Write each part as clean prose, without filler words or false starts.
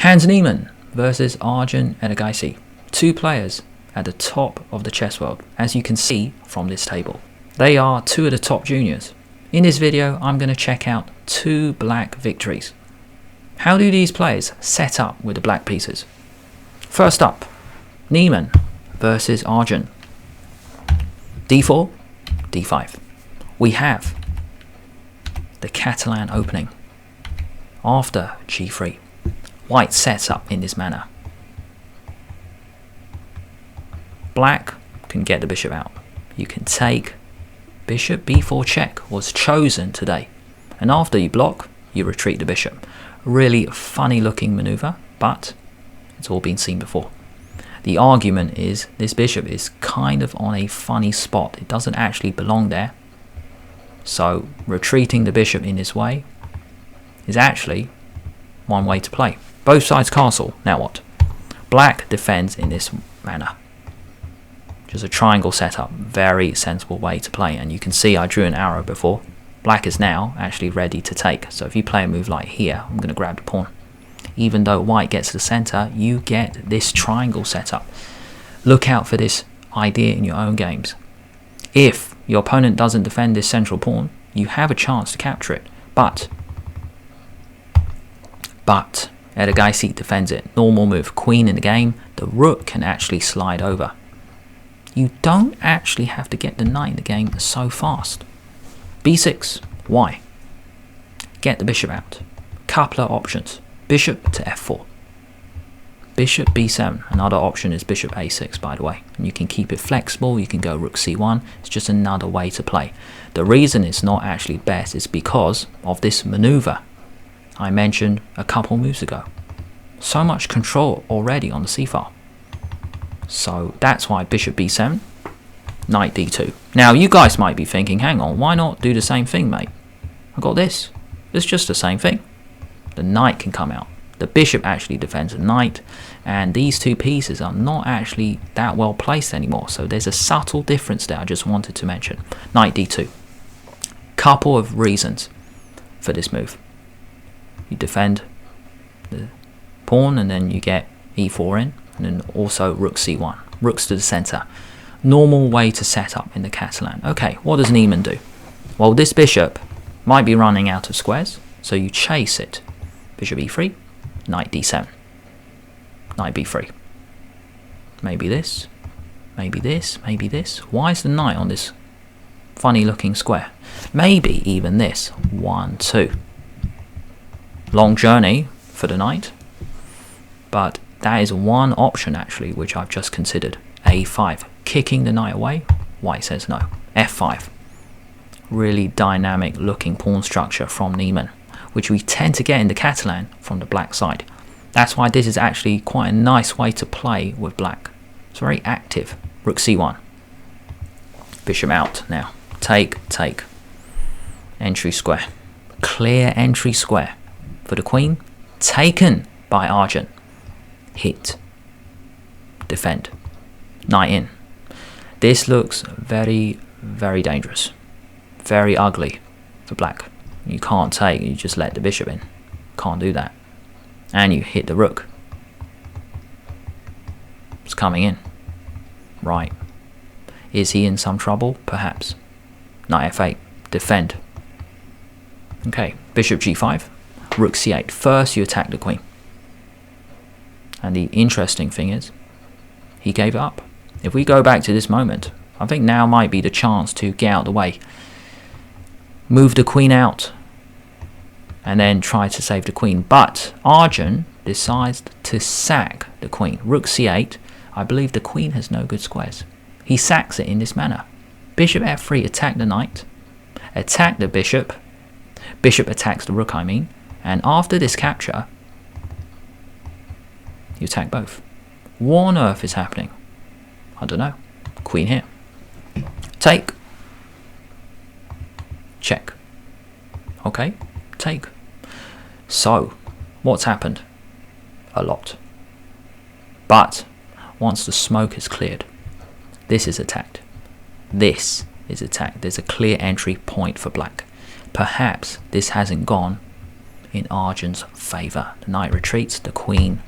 Hans Niemann versus Arjun Erigaisi. Two players at the top of the chess world, as you can see from this table. They are two of the top juniors. In this video, I'm going to check out two black victories. How do these players set up with the black pieces? First up, Niemann versus Arjun. d4, d5. We have the Catalan opening. After g3, white sets up in this manner. Black can get the bishop out. You can take bishop b4 check was chosen today. And after you block, you retreat the bishop. Really funny looking maneuver, but it's all been seen before. The argument is this bishop is kind of on a funny spot. It doesn't actually belong there. So retreating the bishop in this way is actually one way to play. Both sides castle. Now what? Black defends in this manner. Just a triangle setup. Very sensible way to play. And you can see I drew an arrow before. Black is now actually ready to take. So if you play a move like here, I'm going to grab the pawn. Even though white gets to the center, you get this triangle setup. Look out for this idea in your own games. If your opponent doesn't defend this central pawn, you have a chance to capture it. But Erigaisi defends it. Normal move. Queen in the game. The rook can actually slide over. You don't actually have to get the knight in the game so fast. b6. Why? Get the bishop out. Couple of options. Bishop to f4. Bishop b7. Another option is bishop a6, by the way. And you can keep it flexible. You can go rook c1. It's just another way to play. The reason it's not actually best is because of this maneuver I mentioned a couple moves ago. So much control already on the c-file. So that's why bishop b7, knight d2. Now you guys might be thinking, hang on, why not do the same thing, mate? I got this. It's just the same thing. The knight can come out. The bishop actually defends the knight, and these two pieces are not actually that well placed anymore. So there's a subtle difference there I just wanted to mention. Knight d2. Couple of reasons for this move. You defend the pawn and then you get e4 in, and then also rook c1. Rooks to the center. Normal way to set up in the Catalan. Okay, what does Niemann do? Well, this bishop might be running out of squares, so you chase it. Bishop e3, knight d7, knight b3. Maybe this, maybe this, maybe this. Why is the knight on this funny looking square? Maybe even this. 1, 2. Long journey for the knight, but that is one option actually which I've just considered. a5, kicking the knight away. White says no. f5, really dynamic looking pawn structure from Niemann, which we tend to get in the Catalan from the black side. That's why this is actually quite a nice way to play with black. It's very active. Rook c1, bishop out now. Take, entry square, clear entry square for the queen, taken by Arjun. Hit, defend, knight in. This looks very, very dangerous, very ugly for black. You can't take, you just let the bishop in. Can't do that. And you hit the rook. It's coming in. Right. Is he in some trouble? Perhaps. Knight f8, defend. Okay, bishop g5. Rook c8. First you attack the queen. And the interesting thing is, he gave it up. If we go back to this moment, I think now might be the chance to get out of the way. Move the queen out. And then try to save the queen. But Arjun decides to sack the queen. Rook c8. I believe the queen has no good squares. He sacks it in this manner. Bishop f3, attack the knight. Attack the bishop. Bishop attacks the rook, I mean. And after this capture, you attack both. What on earth is happening? I don't know. Queen here. Take. Check. Okay, take. So, what's happened? A lot. But, once the smoke is cleared, this is attacked. This is attacked. There's a clear entry point for black. Perhaps this hasn't gone in Arjun's favour. The knight retreats, the queen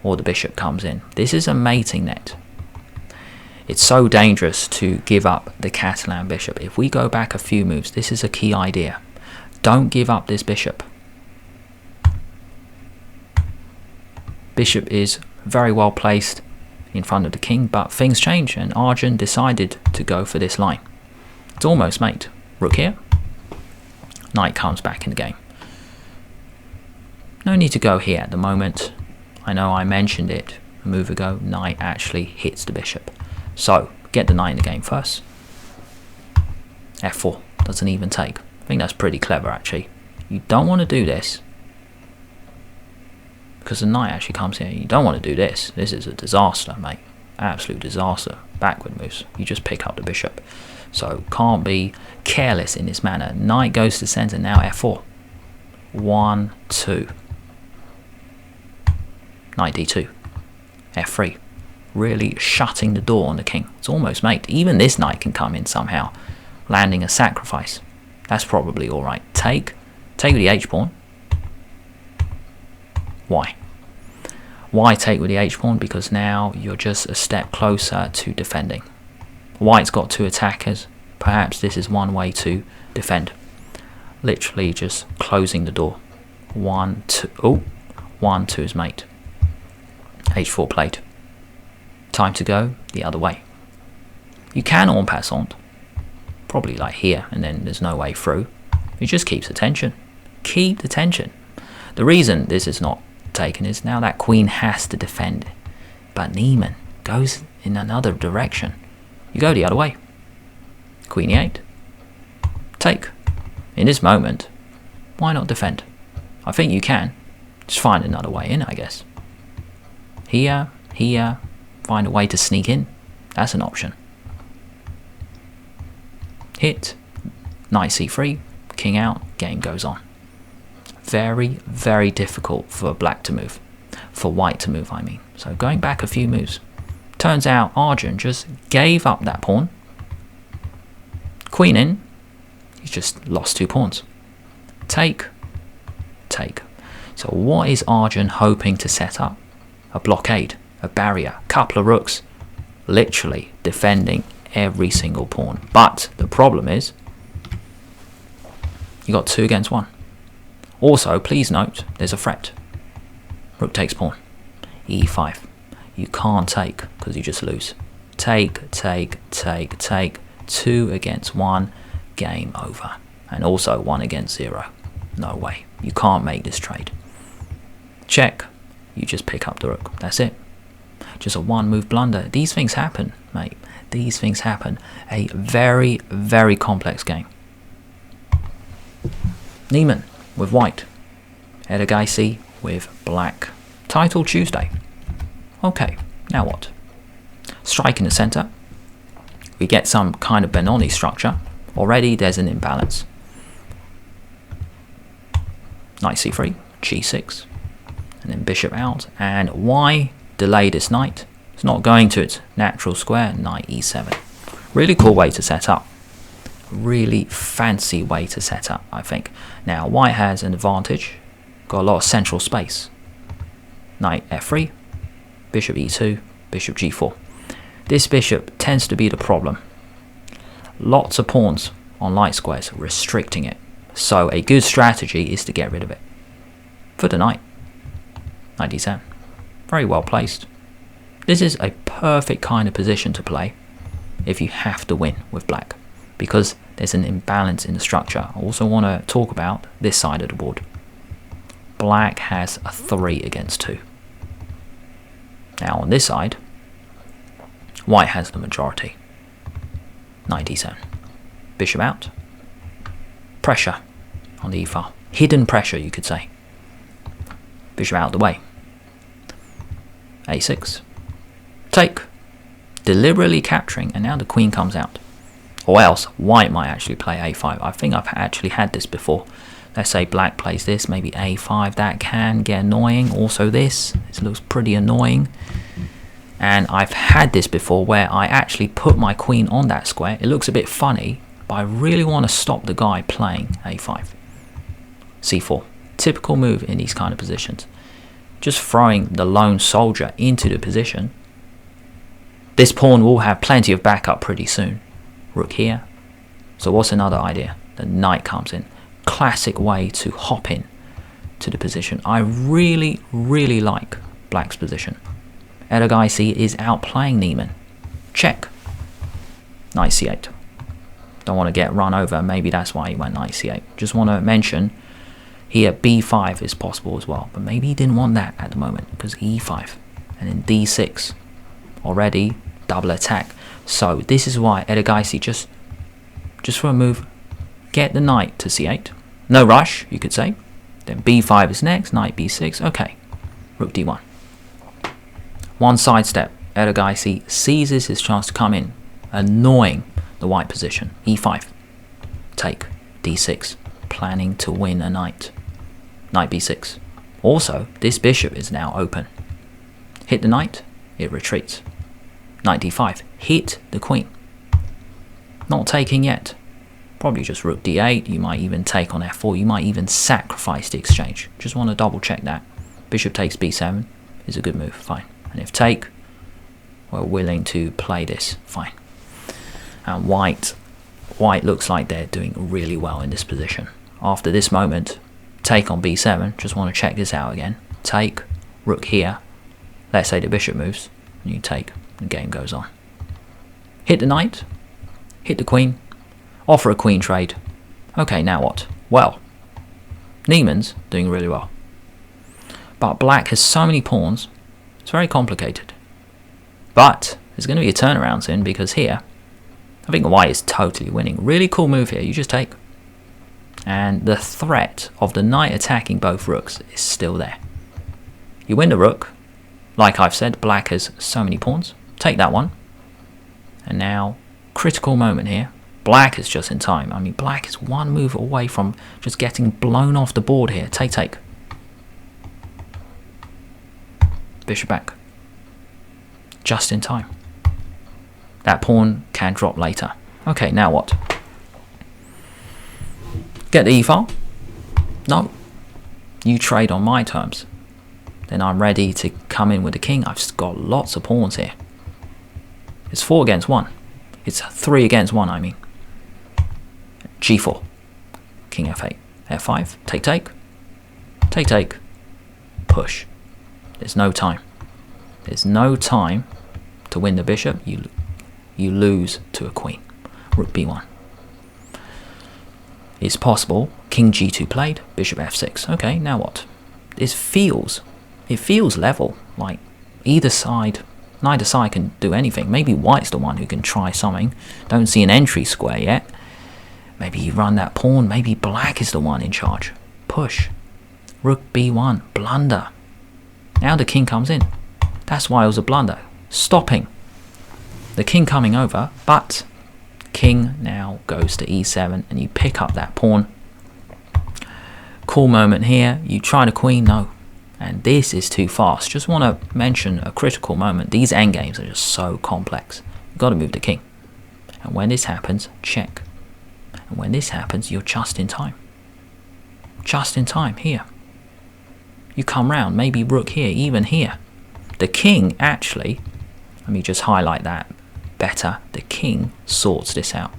or the bishop comes in. This is a mating net. It's so dangerous to give up the Catalan bishop. If we go back a few moves, this is a key idea. Don't give up this bishop. Bishop is very well placed in front of the king, but things change and Arjun decided to go for this line. It's almost mate. Rook here. Knight comes back in the game. No need to go here at the moment. I know I mentioned it a move ago. Knight actually hits the bishop. So, get the knight in the game first. F4 doesn't even take. I think that's pretty clever actually. You don't want to do this because the knight actually comes here. You don't want to do this. This is a disaster, mate. Absolute disaster. Backward moves. You just pick up the bishop. So, can't be careless in this manner. Knight goes to center, now F4. 1, 2. Knight D2. F3. Really shutting the door on the king. It's almost mate. Even this knight can come in somehow, landing a sacrifice. That's probably alright. Take with the h-pawn. Why? Why take with the h-pawn? Because now you're just a step closer to defending. White's got 2 attackers. Perhaps this is one way to defend. Literally just closing the door. 1, 2. Oh, 1, 2 is mate. h4 played. Time to go the other way. You can en passant, probably like here, and then there's no way through. It just keeps the tension. Keep the tension. The reason this is not taken is now that queen has to defend. But Niemann goes in another direction. You go the other way. Queen e8. Take. In this moment, why not defend? I think you can. Just find another way in, I guess. Here, find a way to sneak in. That's an option. Hit. Knight c3. King out. Game goes on. Very, very difficult for black to move. For white to move, I mean. So going back a few moves. Turns out Arjun just gave up that pawn. Queen in. He's just lost 2 pawns. Take. Take. So what is Arjun hoping to set up? A blockade, a barrier, couple of rooks. Literally defending every single pawn. But the problem is, you got 2 against 1. Also, please note, there's a threat. Rook takes pawn. E5. You can't take because you just lose. Take, take, take, take. 2 against 1. Game over. And also 1 against 0. No way. You can't make this trade. Check. You just pick up the rook. That's it. Just a 1 move blunder. These things happen, mate. These things happen. A very, very complex game. Niemann with white. Erigaisi with black. Title Tuesday. Okay, now what? Strike in the center. We get some kind of Benoni structure. Already there's an imbalance. Knight c3, g6, and then bishop out. And why delay this knight? It's not going to its natural square. Knight e7. Really cool way to set up. Really fancy way to set up, I think. Now white has an advantage. Got a lot of central space. Knight f3, bishop e2, bishop g4. This bishop tends to be the problem. Lots of pawns on light squares, restricting it. So a good strategy is to get rid of it. For the knight. Knight d7. Very well placed. This is a perfect kind of position to play if you have to win with black, because there's an imbalance in the structure. I also want to talk about this side of the board. Black has a 3 against 2. Now on this side, white has the majority. Knight d7. Bishop out. Pressure on the e file. Hidden pressure, you could say. Bishop out of the way. a6. Take. Deliberately capturing, and now the queen comes out. Or else, white might actually play a5. I think I've actually had this before. Let's say black plays this, maybe a5. That can get annoying. Also this looks pretty annoying. And I've had this before where I actually put my queen on that square. It looks a bit funny, but I really want to stop the guy playing a5. c4. typical move in these kind of positions. Just throwing the lone soldier into the position. This pawn will have plenty of backup pretty soon. Rook here. So what's another idea? The knight comes in. Classic way to hop in to the position. I really like black's position. Erigaisi is outplaying Niemann. Check. Knight c8. Don't want to get run over. Maybe that's why he went knight c8. Just want to mention here b5 is possible as well. But maybe he didn't want that at the moment because e5. And then d6. Already double attack. So this is why Erigaisi just for a move, get the knight to c8. No rush, you could say. Then b5 is next. Knight b6. Okay. Rook d1. One sidestep. Erigaisi seizes his chance to come in, annoying the white position. e5. Take. d6. Planning to win a knight. Knight b6. Also, this bishop is now open. Hit the knight, it retreats. Knight d5. Hit the queen. Not taking yet. Probably just rook d8. You might even take on f4. You might even sacrifice the exchange. Just want to double check that. Bishop takes b7 is a good move. Fine. And if take, we're willing to play this. Fine. And white looks like they're doing really well in this position. After this moment, take on b7. Just want to check this out again. Take, rook here. Let's say the bishop moves. And you take. The game goes on. Hit the knight. Hit the queen. Offer a queen trade. Okay, now what? Well, Niemann's doing really well. But black has so many pawns, it's very complicated. But there's going to be a turnaround soon because here, I think white is totally winning. Really cool move here, you just take. And the threat of the knight attacking both rooks is still there. You win the rook. Like I've said, black has so many pawns. Take that one. And now, critical moment here. Black is just in time. I mean, black is one move away from just getting blown off the board here. Take, take. Bishop back. Just in time. That pawn can drop later. Okay, now what? Get the e-file? No. You trade on my terms. Then I'm ready to come in with the king. I've just got lots of pawns here. It's 4 against 1. It's 3 against 1, I mean. g4. King f8. f5. Take, take. Take, take. Push. There's no time. There's no time to win the bishop. You lose to a queen. Rook b1. It's possible. King g2 played. Bishop f6. Okay, now what? It feels level. Like either side, neither side can do anything. Maybe white's the one who can try something. Don't see an entry square yet. Maybe you run that pawn. Maybe black is the one in charge. Push. Rook b1. Blunder. Now the king comes in. That's why it was a blunder. Stopping the king coming over, but king now goes to e7 and you pick up that pawn. Cool moment here. You try the queen. No. And this is too fast. Just want to mention a critical moment. These endgames are just so complex. You've got to move the king. And when this happens, check. And when this happens, you're just in time. Just in time here. You come round, maybe rook here, even here. The king actually, let me just highlight that better. The king sorts this out.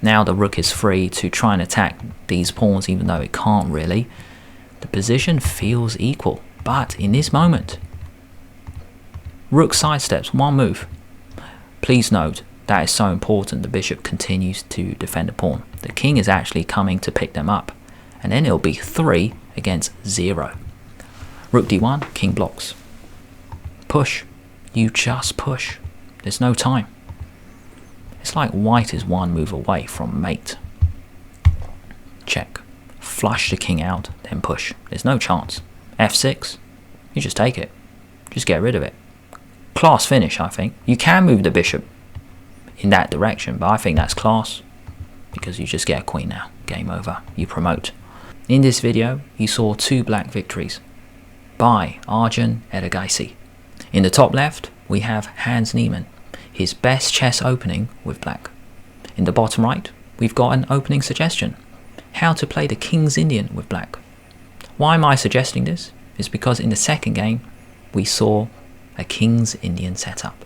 Now the rook is free to try and attack these pawns, even though it can't really. The position feels equal, but in this moment, rook sidesteps, one move. Please note, that is so important. The bishop continues to defend the pawn. The king is actually coming to pick them up. And then it'll be 3 against 0. Rook d1, king blocks. Push. You just push. There's no time. It's like white is one move away from mate. Check. Flush the king out, then push. There's no chance. f6. You just take it. Just get rid of it. Class finish, I think. You can move the bishop in that direction, but I think that's class because you just get a queen now. Game over. You promote. In this video, you saw 2 black victories by Arjun Erigaisi. In the top left, we have Hans Niemann, his best chess opening with black. In the bottom right, we've got an opening suggestion. How to play the King's Indian with black. Why am I suggesting this? It's because in the second game we saw a King's Indian setup.